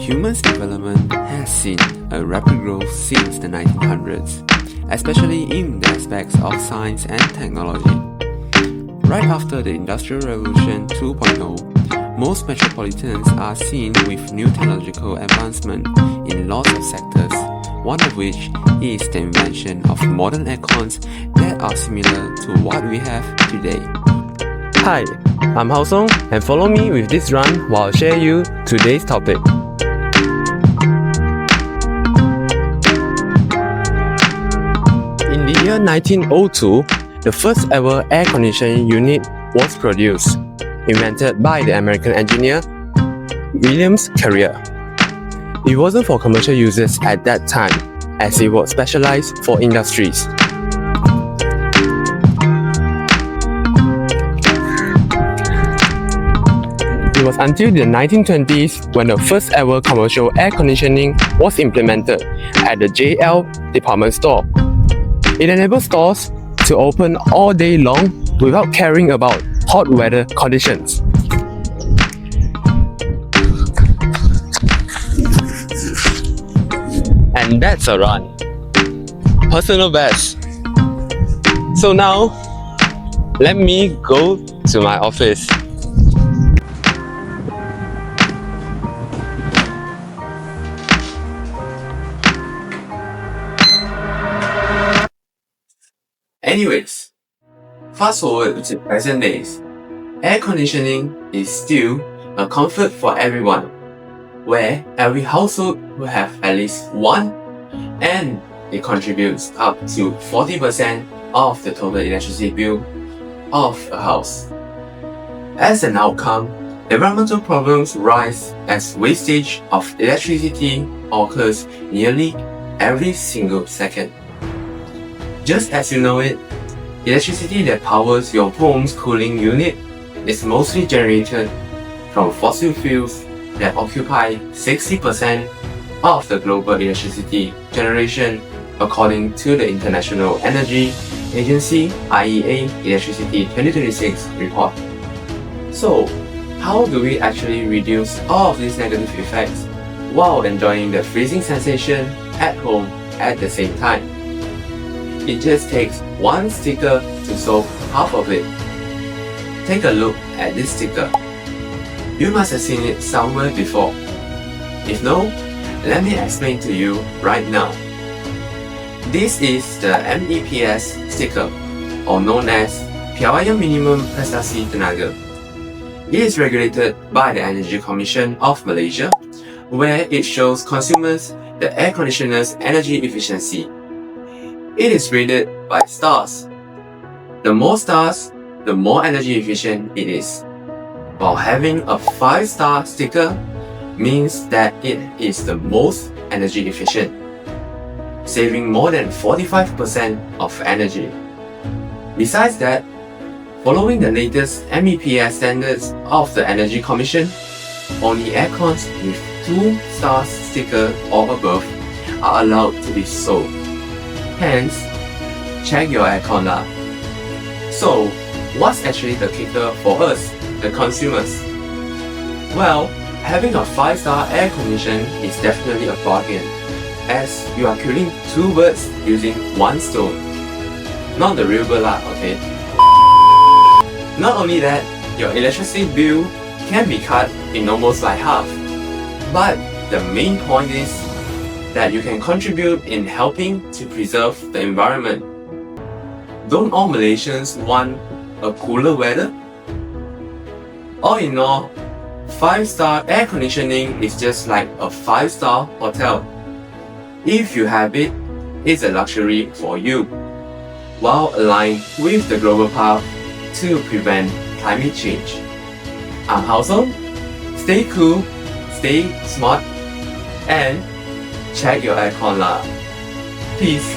Human development has seen a rapid growth since the 1900s, especially in the aspects of science and technology. Right after the Industrial Revolution 2.0, most metropolitans are seen with new technological advancement in lots of sectors, one of which is the invention of modern aircons that are similar to what we have today. Hi, I'm Hao Song, and follow me with this run while I'll share you today's topic. In the year 1902, the first ever air conditioning unit was produced, invented by the American engineer William Karya. It wasn't for commercial uses at that time, as it was specialized for industries. It was until the 1920s when the first ever commercial air conditioning was implemented at the JL department store. It enabled stores to open all day long without caring about hot weather conditions. And that's a run. Personal best. So now, let me go to my office. Anyways, fast forward to present days. Air conditioning is still a comfort for everyone, where every household will have at least one, and it contributes up to 40% of the total electricity bill of a house. As an outcome, environmental problems rise as wastage of electricity occurs nearly every single second. Just as you know it, electricity that powers your home's cooling unit is mostly generated from fossil fuels that occupy 60% of the global electricity generation according to the International Energy Agency IEA Electricity 2026 report. So, how do we actually reduce all of these negative effects while enjoying the freezing sensation at home at the same time? It just takes one sticker to solve half of it. Take a look at this sticker. You must have seen it somewhere before. If no, let me explain to you right now. This is the MEPS sticker, or known as Piawaian Minimum Prestasi Tenaga. It is regulated by the Energy Commission of Malaysia, where it shows consumers the air conditioner's energy efficiency. It is rated by stars. The more stars, the more energy efficient it is. While having a 5-star sticker means that it is the most energy efficient, saving more than 45% of energy. Besides that, following the latest MEPS standards of the Energy Commission, only aircons with 2-star sticker or above are allowed to be sold. Hence, check your aircon lah. So, what's actually the kicker for us, the consumers? Well, having a 5-star air condition is definitely a bargain, as you are killing 2 birds using 1 stone. Not the real bird lah, okay? Not only that, your electricity bill can be cut in almost like half. But the main point is that you can contribute in helping to preserve the environment. Don't all Malaysians want a cooler weather? All in all, 5-star air conditioning is just like a 5-star hotel. If you have it, it's a luxury for you, while aligned with the global path to prevent climate change. I'm Hao Song. Stay cool, stay smart, and check your aircon lah. Peace.